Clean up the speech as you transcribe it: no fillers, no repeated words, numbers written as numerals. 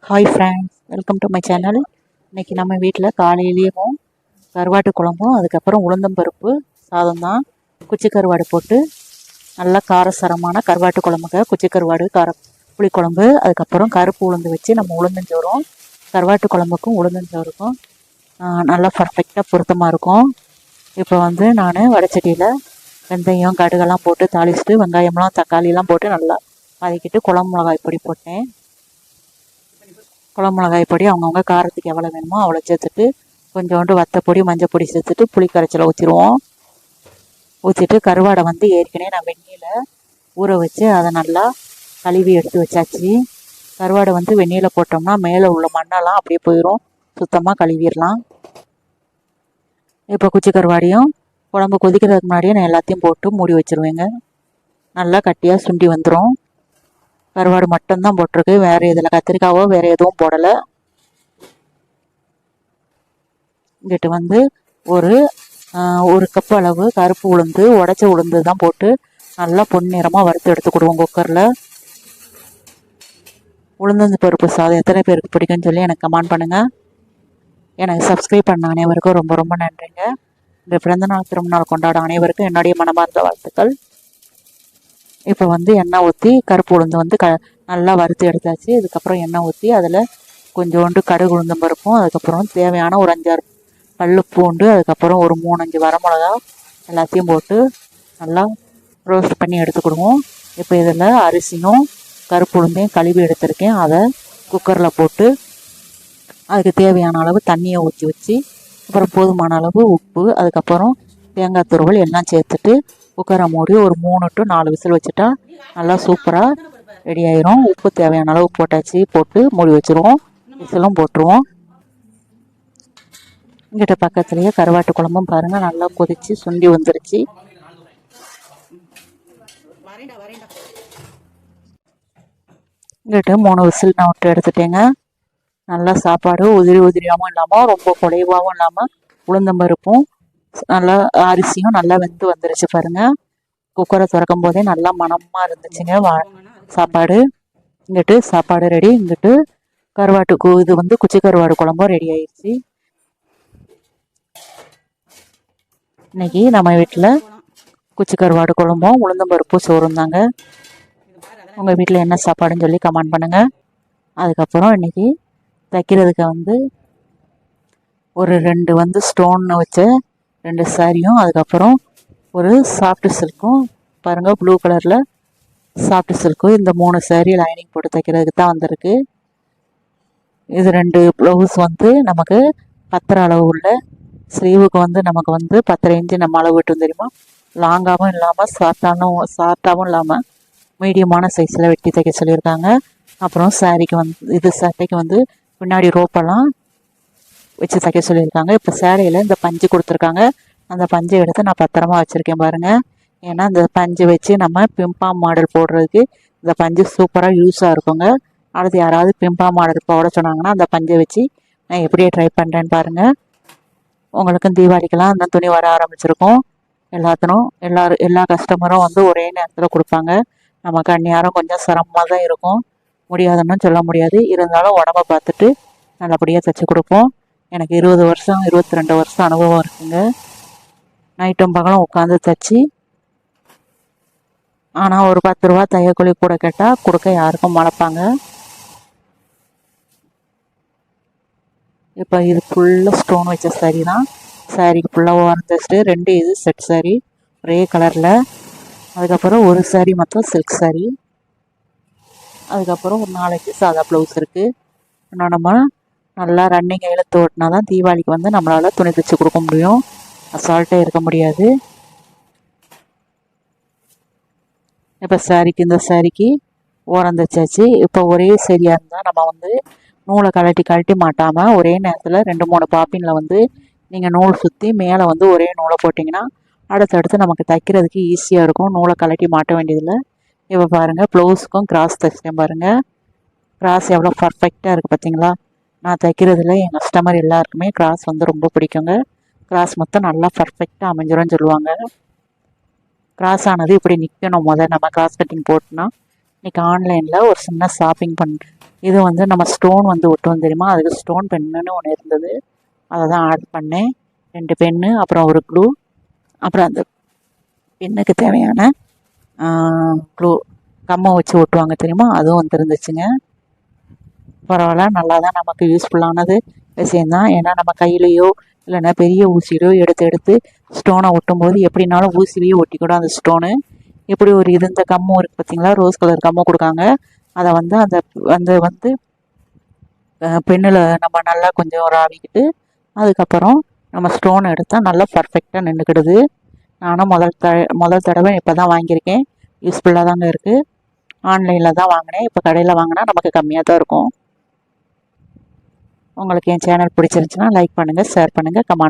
Hi friends, welcome to my channel. இன்றைக்கி நம்ம வீட்டில் காலையிலேயும் கருவாட்டு குழம்பும் அதுக்கப்புறம் உளுந்தம்பருப்பு சாதம் தான். குச்சி கருவாடு போட்டு நல்லா காரசாரமான கருவாட்டு குழம்புங்க. குச்சி கருவாடு புளிக்குழம்பு, அதுக்கப்புறம் கருப்பு உளுந்து வச்சு நம்ம உளுந்தஞ்சோறும் கருவாட்டு குழம்புக்கும் உளுந்தஞ்சோறுக்கும் நல்லா பர்ஃபெக்டாக பொருத்தமாக இருக்கும். இப்போ நான் வடைச்சட்டியில் வெந்தயம் கடுகெல்லாம் போட்டு தாளிச்சுட்டு வெங்காயம்லாம் தக்காளிலாம் போட்டு நல்லா வதக்கிட்டு குழம்பு மிளகாய் பொடி போட்டேன். குழம்பு மிளகாய் பொடி அவங்கவுங்க காரத்துக்கு எவ்வளோ வேணுமோ அவ்வளோ சேர்த்துட்டு கொஞ்சோண்டு வத்தப்பொடி மஞ்சள் பொடி சேர்த்துட்டு புளி கரைச்சலை ஊற்றிடுவோம். ஊற்றிட்டு கருவாடை ஏற்கனவே நான் வெந்நீரில் ஊற வச்சு அதை நல்லா கழுவி எடுத்து வச்சாச்சு. கருவாடை வெந்நீரில் போட்டோம்னா மேலே உள்ள மண்ணெல்லாம் அப்படியே போயிடும், சுத்தமாக கழுவிடலாம். இப்போ குச்சி கருவாடையும் குழம்பு கொதிக்கிறதுக்கு முன்னாடியே நான் எல்லாத்தையும் போட்டு மூடி வச்சுருவேங்க. நல்லா கட்டியாக சுண்டி வந்துடும். கருவாடு மட்டும்தான் போட்டிருக்கு, வேறு இதில் கத்திரிக்காவோ வேறு எதுவும் போடலை. இங்கிட்டு ஒரு கப் அளவு கருப்பு உளுந்து உடச்ச உளுந்து தான் போட்டு நல்லா பொன்னிறமாக வறுத்து எடுத்துக்கிடுவோம் குக்கரில். உளுந்தந்து பருப்பு சாதம் எத்தனை பேருக்கு பிடிக்கும்னு சொல்லி எனக்கு கமெண்ட் பண்ணுங்கள். எனக்கு சப்ஸ்கிரைப் பண்ண அனைவருக்கும் ரொம்ப ரொம்ப நன்றிங்க. இந்த பிறந்தநாள் திருமணநாள் கொண்டாட அனைவருக்கும் என்னுடைய மனமார்ந்த வாழ்த்துக்கள். இப்போ எண்ணெய் ஊற்றி கருப்பு உளுந்து நல்லா வறுத்து எடுத்தாச்சு. இதுக்கப்புறம் எண்ணெய் ஊற்றி அதில் கொஞ்சோண்டு கடுகு உளுந்தம் பருப்பும், அதுக்கப்புறம் தேவையான ஒரு 5-6 பல்லு பூண்டு, அதுக்கப்புறம் ஒரு 3-5 வரமிளகா எல்லாத்தையும் போட்டு நல்லா ரோஸ்ட் பண்ணி எடுத்துக்கிடுவோம். இப்போ இதில் அரிசியும் கருப்பு உளுந்தையும் கழுவி எடுத்திருக்கேன். அதை குக்கரில் போட்டு அதுக்கு தேவையான அளவு தண்ணியை ஊற்றி வச்சு, அப்புறம் போதுமான அளவு உப்பு, அதுக்கப்புறம் தேங்காய் துருவல் எல்லாம் சேர்த்துட்டு குக்கரை மூடி ஒரு 3 to 4 விசில் வச்சுட்டா நல்லா சூப்பராக ரெடி ஆயிரும். உப்பு தேவையான அளவு போட்டாச்சு, போட்டு மூடி வச்சுருவோம். விசிலும் போட்டுருவோம். இங்கிட்ட பக்கத்துலேயே கருவாட்டு குழம்பும் பாருங்கள் நல்லா கொதித்து சுண்டி வந்துருச்சு. இங்கிட்ட 3 விசில் நான் விட்டு எடுத்துட்டேங்க. நல்லா சாப்பாடு உதிரியாகவும் இல்லாமல் ரொம்ப குறைவாகவும் இல்லாமல் உளுந்தம்பருப்பும் நல்லா அரிசியும் நல்லா வெந்து வந்துருச்சு பாருங்கள். குக்கரை திறக்கும் போதே நல்லா மணமாக இருந்துச்சுங்க சாப்பாடு. இங்கிட்டு சாப்பாடு ரெடி. இங்கிட்டு கருவாட்டுக்கு இது குச்சி கருவாடு குழம்பும் ரெடி ஆயிடுச்சு. இன்னைக்கு நம்ம வீட்டில் குச்சி கருவாடு குழம்பும் உளுந்தம்பருப்பு சோறும் தாங்க. உங்கள் வீட்டில் என்ன சாப்பாடுன்னு சொல்லி கமெண்ட் பண்ணுங்கள். அதுக்கப்புறம் இன்றைக்கி தைக்கிறதுக்கு ஒரு 2 ஸ்டோன் வச்ச 2 சாரியும், அதுக்கப்புறம் ஒரு சாஃப்ட் சில்க்கும் பாருங்கள், ப்ளூ கலரில் சாஃப்ட் சில்க்கும், இந்த 3 சாரி லைனிங் போட்டு தைக்கிறதுக்கு தான் வந்திருக்கு. இது 2 ப்ளவுஸ் நமக்கு 10 அளவு உள்ள ஸ்லீவுக்கு நமக்கு 10 இன்ச்சு நம்ம அளவு விட்டு தெரியுமா, லாங்காகவும் இல்லாமல் ஷார்ட்டாகவும் இல்லாமல் மீடியமான சைஸில் வெட்டி தைக்க சொல்லியிருக்காங்க. அப்புறம் சாரிக்கு இது சட்டைக்கு பின்னாடி ரோப்பெல்லாம் வச்சு தைக்க சொல்லியிருக்காங்க. இப்போ சேலையில் இந்த பஞ்சு கொடுத்துருக்காங்க. அந்த பஞ்சை எடுத்து நான் பத்திரமா வச்சுருக்கேன் பாருங்கள். ஏன்னா இந்த பஞ்சு வச்சு நம்ம பிம்பாம் மாடல் போடுறதுக்கு இந்த பஞ்சு சூப்பராக யூஸாக இருக்குங்க. அடுத்து யாராவது பிம்பாம் மாடல் போட சொன்னாங்கன்னா அந்த பஞ்சை வச்சு நான் எப்படியே ட்ரை பண்ணுறேன்னு பாருங்கள். உங்களுக்கும் தீபாவளிக்கெல்லாம் அந்த துணி வர ஆரம்பிச்சிருக்கோம். எல்லா கஸ்டமரும் ஒரே நேரத்தில் கொடுப்பாங்க. நமக்கு அந்நேரம் கொஞ்சம் சிரமமாக தான் இருக்கும், முடியாதுன்னு சொல்ல முடியாது. இருந்தாலும் உடம்பை பார்த்துட்டு நல்லபடியாக தைச்சி கொடுப்போம். எனக்கு 20 வருஷம் 22 வருஷம் அனுபவம் இருக்குங்க. நைட்டும் பகலும் உட்காந்து தைச்சி. ஆனால் ஒரு 10 ரூபா தையக்கூலி கூட கேட்டால் கொடுக்க யாருக்கும் மறப்பாங்க. இப்போ இது ஃபுல்லாக ஸ்டோன் வச்ச சாரி தான். சாரிக்கு ஃபுல்லாக ஓரம் தைச்சிட்டு 2 இது செட் சாரி ஒரே கலரில். அதுக்கப்புறம் ஒரு சாரி மட்டும் சில்க் சாரி. அதுக்கப்புறம் ஒரு 4 சாதா ப்ளவுஸ் இருக்குது. இன்னும் நம்ம நல்லா ரன்னிங் இழுத்து ஓட்டினா தான் தீபாவளிக்கு நம்மளால் துணி தைச்சி கொடுக்க முடியும். அசால்ட்டாக இருக்க முடியாது. இப்போ இந்த சாரிக்கு ஓரம் தைச்சாச்சு. இப்போ ஒரே சரியாக இருந்தால் நம்ம நூலை கழட்டி மாட்டாமல் ஒரே நேரத்தில் 2-3 பாப்பினில் நீங்கள் நூல் சுற்றி மேலே ஒரே நூலை போட்டிங்கன்னா அடுத்தடுத்து நமக்கு தைக்கிறதுக்கு ஈஸியாக இருக்கும். நூலை கழட்டி மாட்ட வேண்டியதில்லை. இப்போ பாருங்கள், ப்ளவுஸுக்கும் கிராஸ் தைச்சிட்டேன் பாருங்கள். கிராஸ் எவ்வளோ பர்ஃபெக்டாக இருக்குது பார்த்தீங்களா. நான் தைக்கிறதுல என் கஸ்டமர் எல்லாருக்குமே கிராஸ் ரொம்ப பிடிக்குங்க. கிராஸ் மொத்தம் நல்லா பர்ஃபெக்டாக அமைஞ்சிரும்னு சொல்லுவாங்க. கிராஸ் ஆனது இப்படி நிற்கணும். நம்ம கிராஸ் கட்டிங் போட்டோன்னா இன்றைக்கி ஆன்லைனில் ஒரு சின்ன ஷாப்பிங் இது வந்து நம்ம ஸ்டோன் வந்து ஒட்டுவோம் தெரியுமா, அதுக்கு ஸ்டோன் பென்னுன்னு ஒன்று இருந்தது, அதை தான் ஆர்டர் பண்ணேன். 2 பென்னு, அப்புறம் ஒரு க்ளூ, அப்புறம் அந்த பென்னுக்கு தேவையான க்ளூ கம்மை வச்சு ஒட்டுவாங்க தெரியுமா, அதுவும் வந்துருந்துச்சுங்க. பரவாயில்ல, நல்லா தான் நமக்கு யூஸ்ஃபுல்லானது விஷயந்தான். ஏன்னா நம்ம கையிலையோ இல்லைன்னா பெரிய ஊசியிலையோ எடுத்து எடுத்து ஸ்டோனை ஒட்டும்போது எப்படினாலும் ஊசிலையோ ஒட்டிக்கூடும் அந்த ஸ்டோனு. இப்படி ஒரு இது இந்த கம்மும் இருக்குது பார்த்தீங்களா, ரோஸ் கலர் கம்மும் கொடுக்காங்க. அதை வந்து அந்த அந்த வந்து பெண்ணில் நம்ம நல்லா கொஞ்சம் ராவிக்கிட்டு அதுக்கப்புறம் நம்ம ஸ்டோன் எடுத்தால் நல்லா பர்ஃபெக்டாக நின்றுக்கிடுது. நானும் முதல் தடவை இப்போ தான் வாங்கியிருக்கேன். யூஸ்ஃபுல்லாக தாங்க இருக்குது. ஆன்லைனில் தான் வாங்கினேன். இப்போ கடையில் வாங்கினா நமக்கு கம்மியாக தான் இருக்கும். உங்களுக்கு என் சேனல் பிடிச்சிருந்துச்சுன்னா லைக் பண்ணுங்கள், ஷேர் பண்ணுங்கள், கமெண்ட்